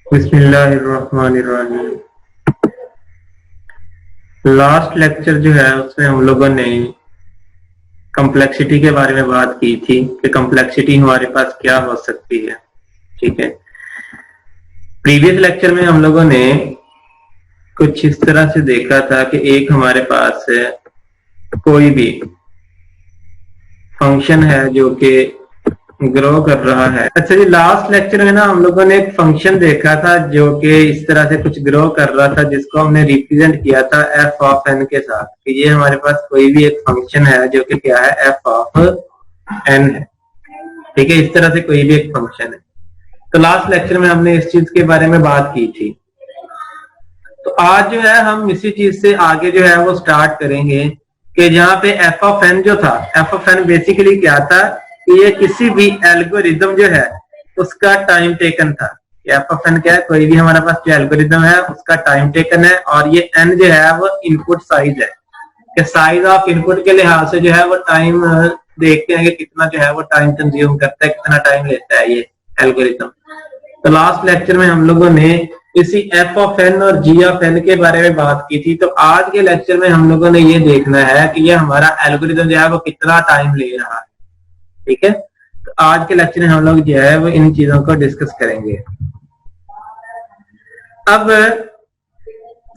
बिस्मिल्लाहिर्रहमानिर्रहीम। Last lecture जो है उसमें हम लोगों ने कम्प्लेक्सिटी के बारे में बात की थी कि कम्प्लेक्सिटी हमारे पास क्या हो सकती है। ठीक है, प्रीवियस लेक्चर में हम लोगों ने कुछ इस तरह से देखा था कि एक हमारे पास कोई भी फंक्शन है जो कि ग्रो कर रहा है। अच्छा जी, लास्ट लेक्चर में ना हम लोगों ने एक फंक्शन देखा था जो कि इस तरह से कुछ ग्रो कर रहा था, जिसको हमने रिप्रेजेंट किया था एफ ऑफ एन के साथ कि ये हमारे पास कोई भी एक फंक्शन है जो कि क्या है, एफ ऑफ एन है। ठीक है, इस तरह से कोई भी एक फंक्शन है। तो लास्ट लेक्चर में हमने इस चीज के बारे में बात की थी। तो आज जो है हम इसी चीज से आगे जो है वो स्टार्ट करेंगे कि जहां पे एफ ऑफ एन जो था, एफ ऑफ एन बेसिकली क्या था कि ये किसी भी एल्गोरिदम जो है उसका टाइम टेकन था। एफ ऑफ एन क्या है, कोई भी हमारे पास जो एल्गोरिदम है उसका टाइम टेकन है, और ये एन जो है वो इनपुट साइज है कि साइज ऑफ इनपुट के लिहाज से जो है वो टाइम देखते हैं कि कितना जो है वो टाइम कंज्यूम करता है, कितना टाइम लेता है ये एल्गोरिदम। तो लास्ट लेक्चर में हम लोगों ने इसी एफ ऑफ एन और जी ऑफ एन के बारे में बात की थी। तो आज के लेक्चर में हम लोगों ने ये देखना है कि ये हमारा एल्गोरिदम जो है वो कितना टाइम ले रहा है। ठीक है, तो आज के लेक्चर में हम लोग जो है वो इन चीजों को डिस्कस करेंगे। अब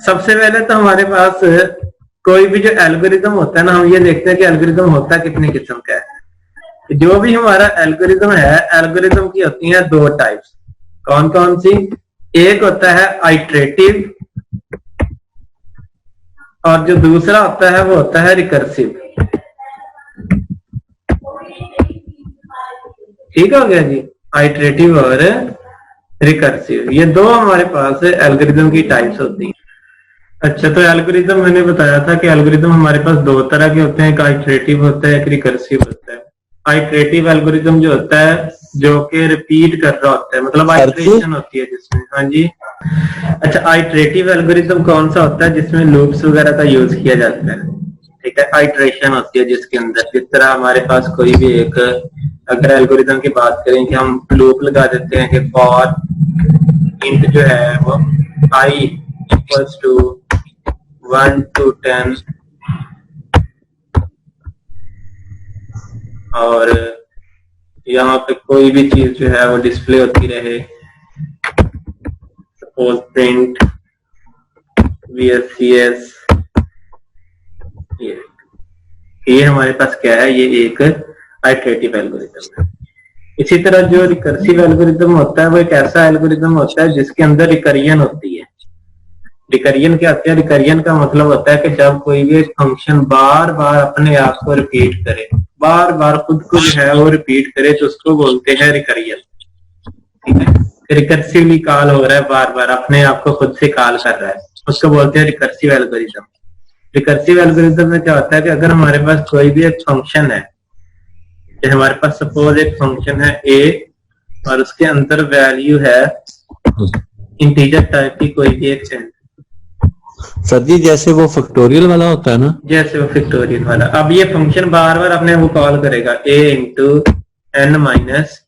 सबसे पहले तो हमारे पास कोई भी जो एल्गोरिदम होता है ना, हम ये देखते हैं कि एल्गोरिदम होता कितनी किस्म का है। जो भी हमारा एल्गोरिदम है, एल्गोरिदम की होती है दो टाइप्स। कौन कौन सी? एक होता है आइटरेटिव, और जो दूसरा होता है वो होता है रिकर्सिव। ठीक हो गया जी, आइटरेटिव और रिकर्सिव, ये दो हमारे पास एल्गोरिदम की टाइप्स होती हैं। अच्छा, तो एल्गोरिदम मैंने बताया था कि एल्गोरिदम हमारे पास दो तरह के होते हैं, एक आइटरेटिव होता है, एक रिकर्सिव होता है। आइटरेटिव एल्गोरिदम जो होता है जो कि रिपीट कर रहा होता है, मतलब आइटरेशन होती है जिसमें। हाँ जी, अच्छा, आइटरेटिव एल्गोरिदम कौन सा होता है? जिसमें लूप्स वगैरह का यूज किया जाता है। ठीक है, आइटरेशन होती है जिसके अंदर, जिस तरह हमारे पास कोई भी एक, अगर एल्गोरिदम की बात करें कि हम लूप लगा देते हैं कि फॉर इंट जो है वो i इक्वल्स टू 1 to 10, और यहाँ पे कोई भी चीज जो है वो डिस्प्ले होती रहे, सपोज प्रिंट VSCS। ये हमारे पास क्या है, ये एक आइटरेटिव एल्गोरिदम है। इसी तरह जो रिकर्सिव एल्गोरिदम होता है वो एक ऐसा एल्गोरिदम होता है जिसके अंदर रिकरियन होती है। रिकरियन क्या होता है? रिकरियन का मतलब होता है कि जब कोई भी एक फंक्शन बार बार अपने आप को रिपीट करे, बार बार खुद को जो है वो रिपीट करे, तो उसको बोलते हैं रिकरियन। ठीक है, रिकर्सिवली कॉल हो रहा है, बार बार अपने आप को खुद से कॉल कर रहा है, उसको बोलते हैं रिकर्सिव एल्गोरिदम। रिकर्सिव एल्गोरिदम में क्या होता है कि अगर हमारे पास कोई भी एक फंक्शन है, जैसे हमारे पास सपोज एक फंक्शन है a और उसके अंदर वैल्यू है इंटीजर टाइप की कोई भी एक चीज। सर जी, जैसे वो फैक्टोरियल वाला होता है ना, जैसे वो फैक्टोरियल वाला। अब ये फंक्शन बार बार अपने वो कॉल करेगा a इंटू n माइनस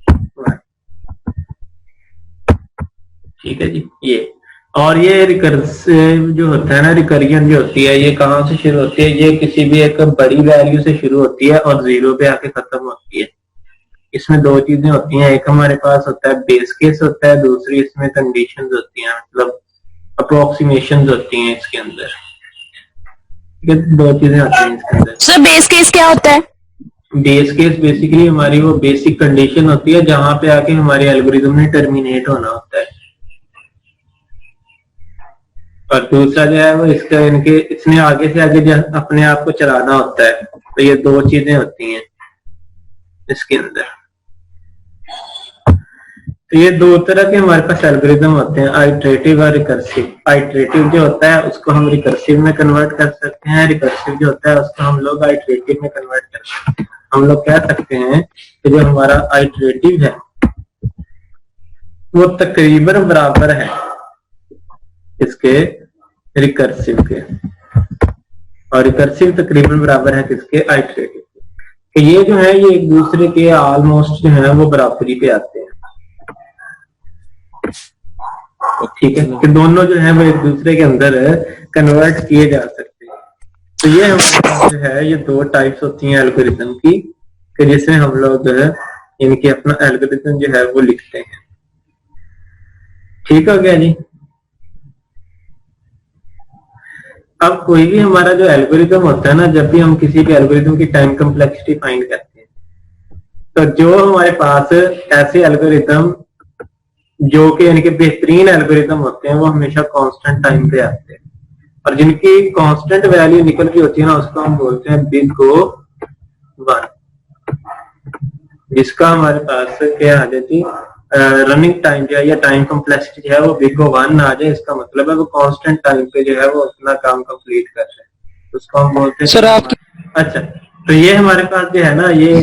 1। ठीक है जी, ये और ये रिकर्सिव जो होता है ना, रिकरियन जो होती है, ये कहाँ से शुरू होती है? ये किसी भी एक बड़ी वैल्यू से शुरू होती है और 0 पे आके खत्म होती है। इसमें दो चीजें होती हैं, एक हमारे पास होता है बेस केस होता है, दूसरी इसमें कंडीशंस होती हैं, मतलब अप्रोक्सीमेशंस होती हैं इसके अंदर। ये दो चीजें होती हैं इसके अंदर। सर बेस केस क्या होता है? बेस केस बेसिकली हमारी वो बेसिक कंडीशन होती है जहां पे आके हमारे एल्गोरिदम में टर्मिनेट होना होता है, और दूसरा जो है वो इसका इनके इसने आगे से आगे अपने आप को चलाना होता है। तो ये दो चीजें होती हैं इसके अंदर। तो ये दो तरह के हमारे पास एल्गोरिदम होते हैं, आइटरेटिव और रिकर्सिव। आइटरेटिव जो होता है उसको हम रिकर्सिव में कन्वर्ट कर सकते हैं, रिकर्सिव जो होता है उसको हम लोग आइटरेटिव में कन्वर्ट कर सकते हैं। हम लोग कह सकते हैं कि जो हमारा आइटरेटिव है वो तकरीबन बराबर है इसके रिकर्सिव के, और रिकर्सिव तकरीबन बराबर है किसके? आइटरेटिव के। कि ये जो है ये एक दूसरे के ऑलमोस्ट जो है वो बराबरी पे आते हैं। ठीक है, कि दोनों जो है वो एक दूसरे के अंदर कन्वर्ट किए जा सकते हैं। तो ये हमारे पास जो है ये दो टाइप्स होती हैं एल्गोरिथम की, कि जिसमें हम लोग जो है इनके अपना एल्गोरिथम जो है वो लिखते हैं। ठीक हो गया जी। अब कोई भी हमारा जो एल्गोरिथम होता है ना, जब भी हम किसी भी एल्गोरिथम की टाइम कम्प्लेक्सिटी फाइंड करते हैं, तो जो हमारे पास ऐसे एल्गोरिथम जो कि इनके बेहतरीन एल्गोरिथम होते हैं वो हमेशा कांस्टेंट टाइम पे आते हैं, और जिनकी कांस्टेंट वैल्यू निकल की होती है ना उसको हम बोलते हैं बिग O 1, जिसका हमारे पास क्या आ जाती रनिंग टाइम जो है या टाइम कम्प्लेक्सिटी जो है वो बिग O 1 आ जाए, इसका मतलब है वो कांस्टेंट टाइम पे जो है वो अपना काम कंप्लीट कर रहे हैं, उसको हम बोलते हैं सर आपकी। अच्छा, तो ये हमारे पास जो है ना ये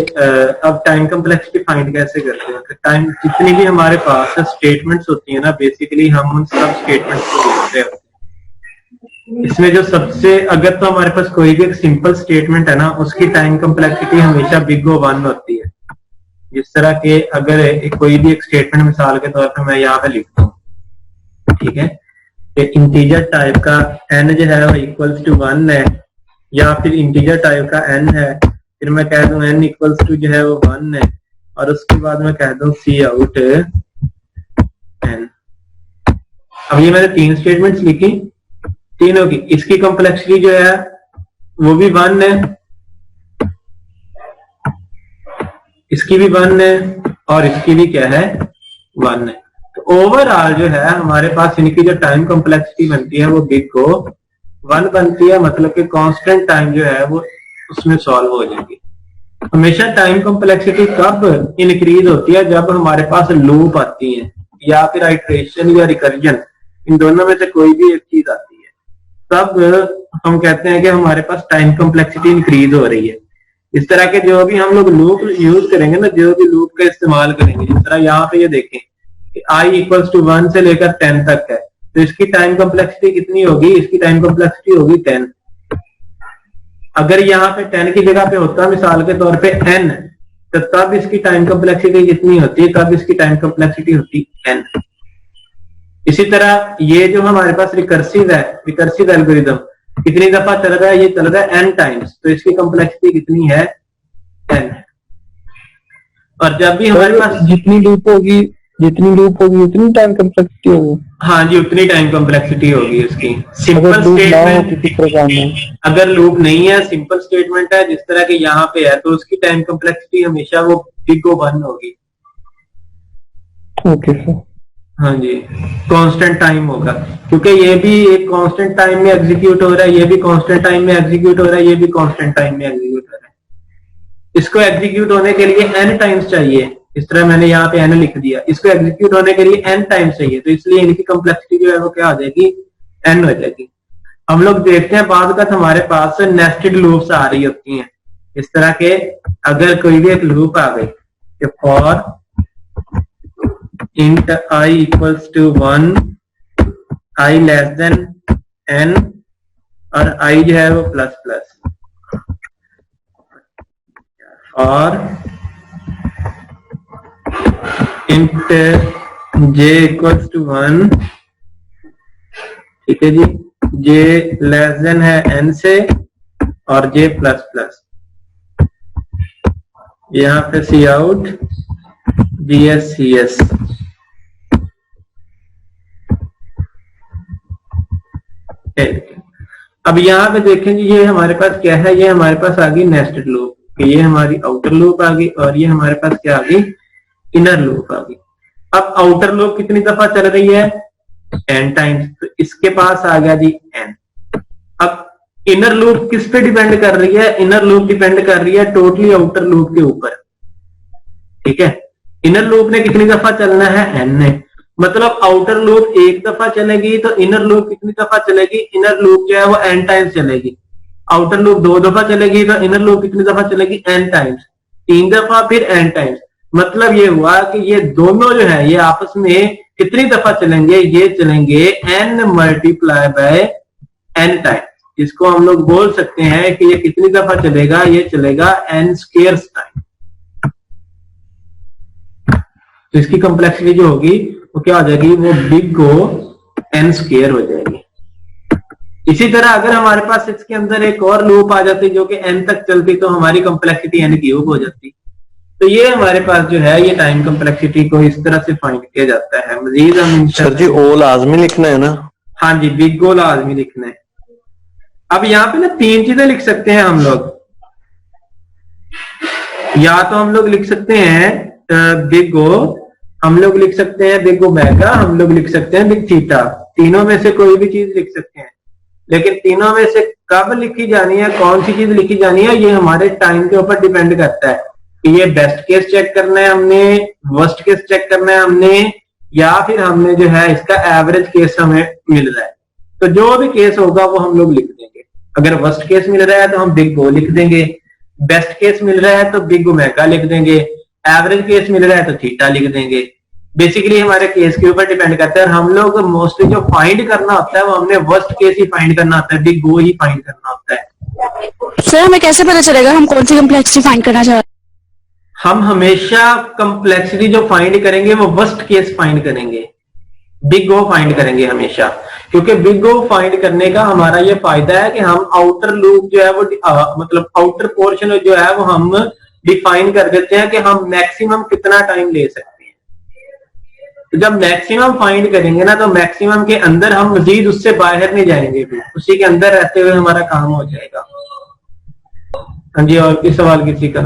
अब टाइम कम्प्लेक्सिटी फाइंड कैसे करते हैं। टाइम जितनी भी हमारे पास स्टेटमेंट्स होती है ना, बेसिकली हम उन सब स्टेटमेंट्स को देखते हैं। इसमें जो सबसे, अगर तो हमारे पास कोई भी एक सिंपल स्टेटमेंट है ना, उसकी टाइम कम्प्लेक्सिटी हमेशा बिग O 1 होती है। जिस तरह के अगर कोई भी एक स्टेटमेंट मिसाल के तौर पर मैं यहाँ पे लिखता हूँ, ठीक है, इंटीजर टाइप का n जो है वो इक्वल्स टू 1 है, या फिर इंटीजर टाइप का n है, फिर मैं कह दूं n इक्वल्स टू जो है वो 1 है, और उसके बाद मैं कह दूं सी आउट n। अब ये मैंने तीन स्टेटमेंट्स लिखी, तीनों की इसकी कॉम्प्लेक्सिटी जो है वो भी 1 है, इसकी भी 1 है, और इसकी भी क्या है 1 है। तो ओवरऑल जो है हमारे पास इनकी जो टाइम कॉम्प्लेक्सिटी बनती है वो बिग O 1 बनती है, मतलब कि कांस्टेंट टाइम जो है वो उसमें सॉल्व हो जाएगी। हमेशा टाइम कॉम्प्लेक्सिटी कब इंक्रीज होती है, जब हमारे पास लूप आती है या फिर आइट्रेशन या रिकर्जन, इन दोनों में से कोई भी एक चीज आती है, तब हम कहते हैं कि हमारे पास टाइम कॉम्प्लेक्सिटी इंक्रीज हो रही है। इस तरह के जो भी हम लोग लूप यूज करेंगे ना, जो भी लूप का इस्तेमाल करेंगे, जिस तरह यहाँ पे ये देखें कि i इक्वल्स टू 1 से लेकर 10 तक है, तो इसकी टाइम कॉम्प्लेक्सिटी कितनी होगी, इसकी टाइम कॉम्प्लेक्सिटी होगी 10। अगर यहाँ पे 10 की जगह पे होता मिसाल के तौर पे n, तो तब इसकी टाइम कॉम्प्लेक्सिटी कितनी होती है, तब इसकी टाइम कॉम्प्लेक्सिटी होती n। इसी तरह ये जो हमारे पास रिकर्सिव है, रिकर्सिव एल्गोरिथम कितनी दफा चल रहा है, ये चल रहा है n टाइम्स, तो इसकी कॉम्प्लेक्सिटी कितनी है n। और जब भी हमारे पास जितनी लूप होगी उतनी टाइम कम्प्लेक्सिटी होगी। हाँ जी, उतनी टाइम कॉम्प्लेक्सिटी होगी उसकी। सिंपल स्टेटमेंट, अगर लूप नहीं है, सिंपल स्टेटमेंट है जिस तरह के यहाँ पे है, तो उसकी टाइम कॉम्प्लेक्सिटी हमेशा वो बिग O 1 होगी। Okay sir. हाँ जी, कांस्टेंट टाइम होगा, क्योंकि ये भी एक कांस्टेंट टाइम में एग्जीक्यूट हो रहा है, ये भी कांस्टेंट टाइम में एग्जीक्यूट हो रहा है, ये भी कांस्टेंट टाइम में एग्जीक्यूट हो रहा है। इसको एग्जीक्यूट होने के लिए n टाइम्स चाहिए, इस तरह मैंने यहाँ पे n लिख दिया, इसको एग्जीक्यूट होने के लिए n टाइम्स चाहिए, तो इसलिए इनकी कम्प्लेक्सिटी जो है वो क्या आ जाएगी, n हो जाएगी। हम लोग देखते हैं बाद का हमारे पास नेस्टेड लूप्स आ रही होती हैं, इस तरह के अगर कोई भी एक लूप आ गई कि for int i equals to 1, i less than n, और i जो है वो प्लस प्लस, और int j equals to 1, ठीक है जी, j less than है n से, और j प्लस प्लस, यहाँ पे सी आउट ds अब यहाँ पे देखेंगे ये हमारे पास क्या है, ये हमारे पास आ गई नेस्टेड लूप, ये हमारी आउटर लूप आ गई, और ये हमारे पास क्या आ गई, इनर लूप आ गई। अब आउटर लूप कितनी दफा चल रही है, n टाइम्स, तो इसके पास आ गया जी n। अब इनर लूप किस पे डिपेंड कर रही है, इनर लूप डिपेंड कर रही है टोटली आउटर लूप के ऊपर, ठीक है। इनर लूप ने कितनी दफा चलना है, n ने, मतलब आउटर लूप एक दफा चलेगी तो इनर लूप कितनी दफा चलेगी, इनर लूप जो है वो n टाइम्स चलेगी। आउटर लूप 2 दफा चलेगी तो इनर लूप कितनी दफा चलेगी, n टाइम्स, 3 दफा फिर n टाइम्स। मतलब ये हुआ कि ये दोनों जो है ये आपस में कितनी दफा चलेंगे, ये चलेंगे n multiply by n times. जिसको हम लोग बोल सकते हैं कि ये कितनी दफा चलेगा, ये चलेगा n स्क्वायर्स टाइम। तो इसकी कॉम्प्लेक्सिटी जो होगी वो क्या हो जाएगी, वो बिग O n स्क्वायर हो जाएगी। इसी तरह अगर हमारे पास इसके अंदर एक और लूप आ जाती जो कि n तक चलती तो हमारी कॉम्प्लेक्सिटी n क्यूब हो जाती। तो ये हमारे पास जो है ये टाइम कॉम्प्लेक्सिटी को इस तरह से फाइंड किया जाता है। मजीद हम सर जी ओ लाजमी लिखना है ना? हाँ जी, बिग O लाजमी लिखना है। अब यहाँ पे ना 3 चीजें लिख सकते हैं हम लोग। या तो हम लोग लिख सकते हैं बिग O, हम लोग लिख सकते हैं बिग ओमेगा, हम लोग लिख सकते हैं बिग थीटा। तीनों में से कोई भी चीज लिख सकते हैं, लेकिन तीनों में से कब लिखी जानी है, कौन सी चीज लिखी जानी है, ये हमारे टाइम के ऊपर डिपेंड करता है कि ये बेस्ट केस चेक करना है हमने, वर्स्ट केस चेक करना है हमने, या फिर हमने जो है इसका एवरेज केस हमें मिल रहा है। तो जो भी केस होगा वो हम लोग लिख देंगे। अगर वर्स्ट केस मिल रहा है तो हम बिग O लिख देंगे, बेस्ट केस मिल रहा है तो बिग ओमेगा लिख देंगे, एवरेज केस मिल रहा है तो थीटा लिख देंगे। बेसिकली हमारे केस के ऊपर डिपेंड करता है। हम लोग मोस्टली जो फाइंड करना होता है वो हमने वर्स्ट केस ही फाइंड करना होता है, बिग O ही फाइंड करना होता है। सर हमें कैसे पता चलेगा हम कौन सी कॉम्प्लेक्सिटी फाइंड करना चाह रहे हैं? हम हमेशा कॉम्प्लेक्सिटी जो फाइंड करेंगे वो वर्स्ट केस फाइंड करेंगे, बिग O फाइंड करेंगे हमेशा। क्योंकि बिग O फाइंड करने का हमारा ये फायदा है कि हम आउटर लूप जो है वो मतलब आउटर पोर्शन जो है वो हम डिफाइन कर देते हैं कि हम मैक्सिमम कितना टाइम ले सकते हैं। तो जब मैक्सिमम फाइंड करेंगे ना तो मैक्सिमम के अंदर हम मजीद उससे बाहर नहीं जाएंगे, भी उसी के अंदर रहते हुए हमारा काम हो जाएगा। हाँ जी, और किस सवाल किसी का?